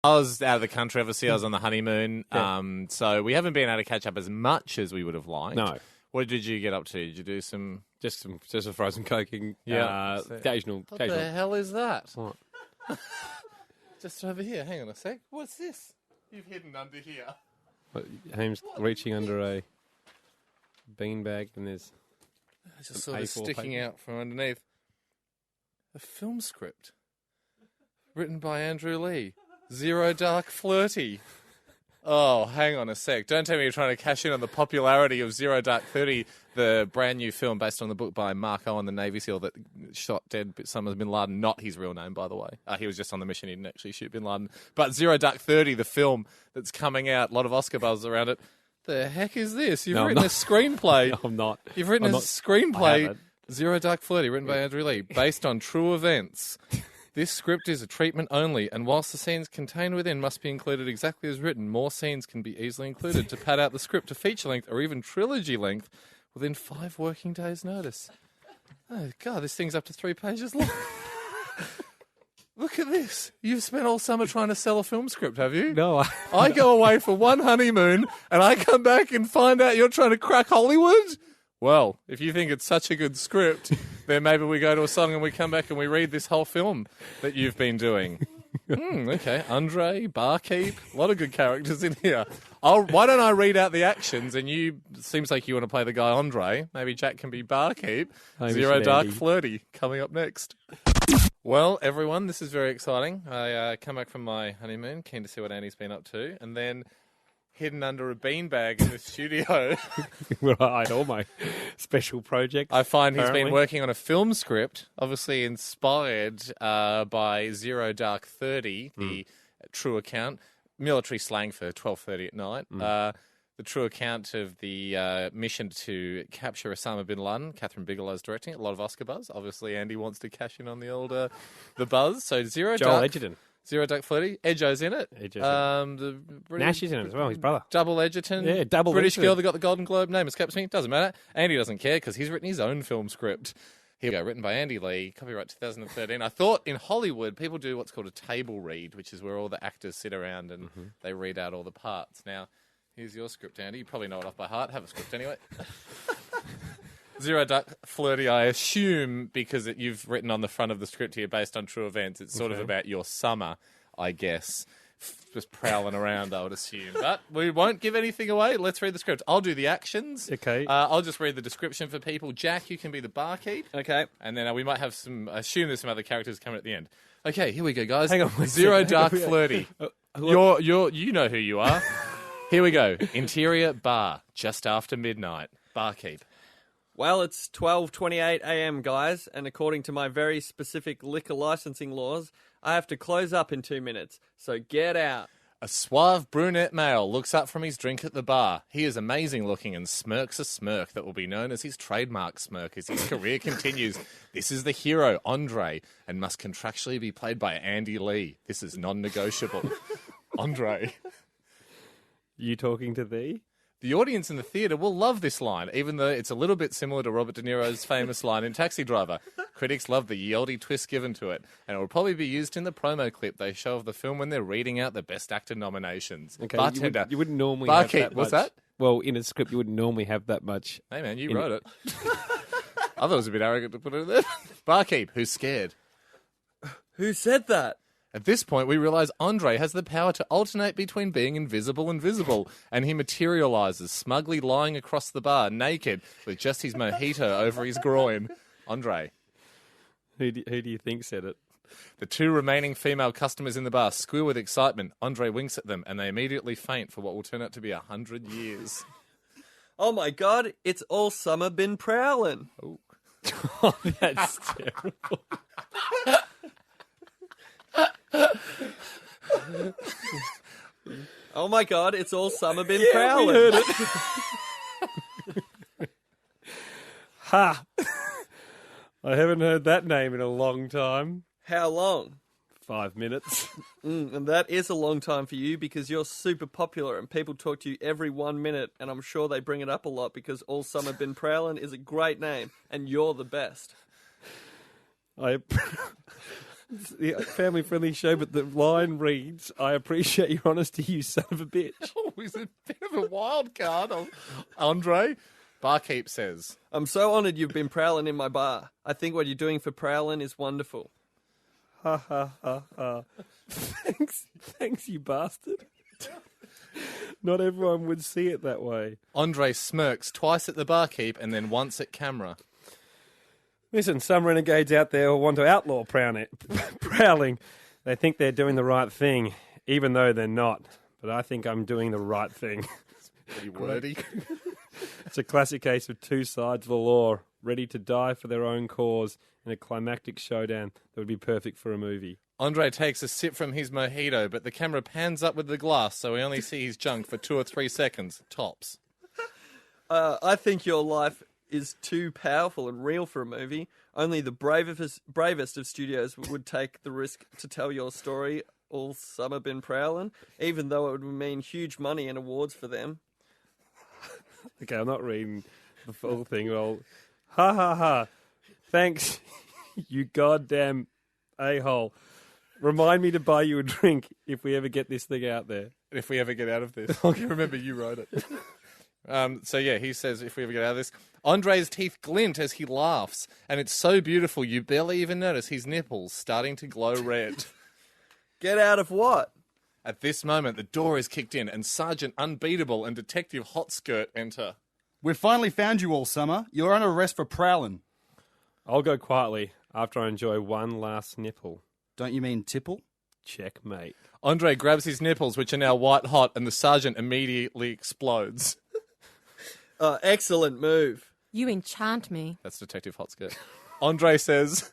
I was out of the country, obviously. I was on the honeymoon. Yeah. So we haven't been able to catch up as much as we would have liked. No. What did you get up to? Did you do some... Just a frozen coking. Yeah. Occasional. What the hell is that? What? Just over here. Hang on a sec. What's this? You've hidden under here. Haim's reaching under a beanbag and there's It's just sort of sticking out from underneath. A film script. Written by Andrew Lee. Zero Dark Flirty. Oh, hang on a sec. Don't tell me you're trying to cash in on the popularity of Zero Dark 30, the brand new film based on the book by Mark Owen, the Navy SEAL that shot dead Osama bin Laden. Not his real name, by the way. He was just on the mission. He didn't actually shoot bin Laden. But Zero Dark 30, the film that's coming out, a lot of Oscar buzz around it. The heck is this? You've written a screenplay. No, I'm not. You've written a screenplay, Zero Dark Flirty, written by Andrew Lee, based on true events. This script is a treatment only, and whilst the scenes contained within must be included exactly as written, more scenes can be easily included to pad out the script to feature length or even trilogy length within 5 working days' notice. Oh, God, this thing's up to 3 pages long. Look at this. You've spent all summer trying to sell a film script, have you? No. I go away for one honeymoon, and I come back and find out you're trying to crack Hollywood? Well, if you think it's such a good script, then maybe we go to a song and we come back and we read this whole film that you've been doing. Okay. Andre, Barkeep, a lot of good characters in here. Why don't I read out the actions and seems like you want to play the guy Andre. Maybe Jack can be Barkeep. Hamish Zero Dark Andy. Flirty coming up next. Well, everyone, this is very exciting. I come back from my honeymoon, keen to see what Andy's been up to, and then hidden under a beanbag in the studio, Where I had all my special projects. I find he's apparently. been working on a film script, obviously inspired by Zero Dark 30, the true account, military slang for 12:30 at night. The true account of the mission to capture Osama bin Laden. Catherine Bigelow's directing it. A lot of Oscar buzz. Obviously, Andy wants to cash in on the old the buzz. So Zero Joel Dark Edgerton. Zero Dark Flirty. Edjo's in it. Edjo's Nash is in it as well, his brother. Double Edgerton. Yeah, double British Edgerton. girl that got the Golden Globe. Name escapes me. Doesn't matter. Andy doesn't care because he's written his own film script. Here we go. Written by Andy Lee. Copyright 2013. I thought in Hollywood people do what's called a table read, which is where all the actors sit around and they read out all the parts. Now, here's your script, Andy. You probably know it off by heart. Have a script anyway. Zero Dark Flirty, I assume, because you've written on the front of the script here based on true events. It's sort of about your summer, I guess. Just prowling around, I would assume. But we won't give anything away. Let's read the script. I'll do the actions. Okay. I'll just read the description for people. Jack, you can be the barkeep. Okay. And then we might have some, I assume there's some other characters coming at the end. Okay, here we go, guys. Hang on one Zero second. Dark Flirty. You know who you are. Here we go. Interior bar, just after midnight. Barkeep. Well, it's 12:28 a.m., guys, and according to my very specific liquor licensing laws, I have to close up in 2 minutes, so get out. A suave brunette male looks up from his drink at the bar. He is amazing looking and smirks a smirk that will be known as his trademark smirk as his career continues. This is the hero, Andre, and must contractually be played by Andy Lee. This is non-negotiable. Andre. You talking to thee? The audience in the theatre will love this line, even though it's a little bit similar to Robert De Niro's famous line in Taxi Driver. Critics love the yieldy twist given to it, and it will probably be used in the promo clip they show of the film when they're reading out the Best Actor nominations. Okay, Bartender. you wouldn't normally Barkeep, have that what's much. that? Well, in a script, you wouldn't normally have that much. Hey, man, you wrote it. I thought it was a bit arrogant to put it in there. Barkeep, who's scared. Who said that? At this point, we realise Andre has the power to alternate between being invisible and visible, and he materialises, smugly lying across the bar, naked, with just his mojito over his groin. Andre. Who do you think said it? The 2 remaining female customers in the bar squeal with excitement. Andre winks at them, and they immediately faint for what will turn out to be 100 years. Oh my god, it's all summer been prowlin'. Oh. Oh, that's terrible. Oh my god, it's all summer been We prowlin'. heard it. Ha! I haven't heard that name in a long time. How long? 5 minutes. And that is a long time for you because you're super popular and people talk to you every 1 minute, and I'm sure they bring it up a lot because All Summer Been Prowlin' is a great name and you're the best. I It's the family-friendly show, but the line reads, "I appreciate your honesty, you son of a bitch." Oh, he's a bit of a wild card. Andre, barkeep says, I'm so honoured you've been prowling in my bar. I think what you're doing for prowling is wonderful. Ha ha ha ha. Thanks, you bastard. Not everyone would see it that way. Andre smirks twice at the barkeep and then once at camera. Listen, some renegades out there will want to outlaw prowling. They think they're doing the right thing, even though they're not. But I think I'm doing the right thing. Pretty wordy. It's a classic case of two sides of the law, ready to die for their own cause in a climactic showdown that would be perfect for a movie. Andre takes a sip from his mojito, but the camera pans up with the glass, so we only see his junk for 2 or 3 seconds, tops. I think your life is too powerful and real for a movie. Only the bravest of studios would take the risk to tell your story all summer been prowling, even though it would mean huge money and awards for them. Okay, I'm not reading the full thing. Well, ha ha ha. Thanks, you goddamn a-hole. Remind me to buy you a drink if we ever get this thing out there. If we ever get out of this. Okay, remember, you wrote it. So yeah, he says if we ever get out of this. Andre's teeth glint as he laughs, and it's so beautiful you barely even notice his nipples starting to glow red. Get out of what? At this moment, the door is kicked in, and Sergeant Unbeatable and Detective Hotskirt enter. We've finally found you all, Summer. You're under arrest for prowling. I'll go quietly after I enjoy one last nipple. Don't you mean tipple? Checkmate. Andre grabs his nipples, which are now white hot, and the sergeant immediately explodes. Excellent move. You enchant me. That's Detective Hotskirt. Andre says,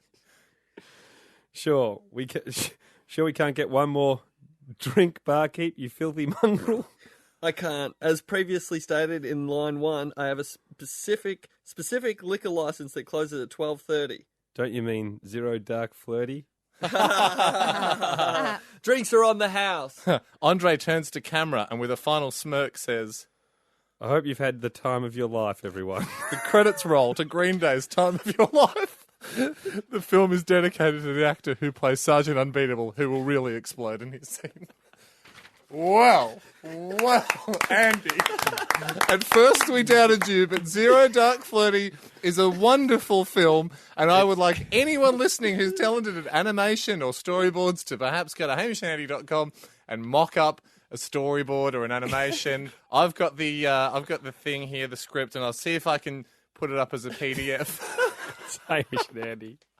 Sure, we can't get one more drink, barkeep, you filthy mongrel. I can't. As previously stated in line 1, I have a specific liquor license that closes at 12:30. Don't you mean Zero Dark Flirty? Drinks are on the house. Andre turns to camera and with a final smirk says, I hope you've had the time of your life, everyone. the credits roll to Green Day's Time of Your Life. The film is dedicated to the actor who plays Sergeant Unbeatable, who will really explode in his scene. Wow, Andy. At first we doubted you, but Zero Dark Flirty is a wonderful film, and I would like anyone listening who's talented at animation or storyboards to perhaps go to hamishandy.com and mock up a storyboard or an animation. I've got the thing here, the script, and I'll see if I can put it up as a PDF. Hamish Andy.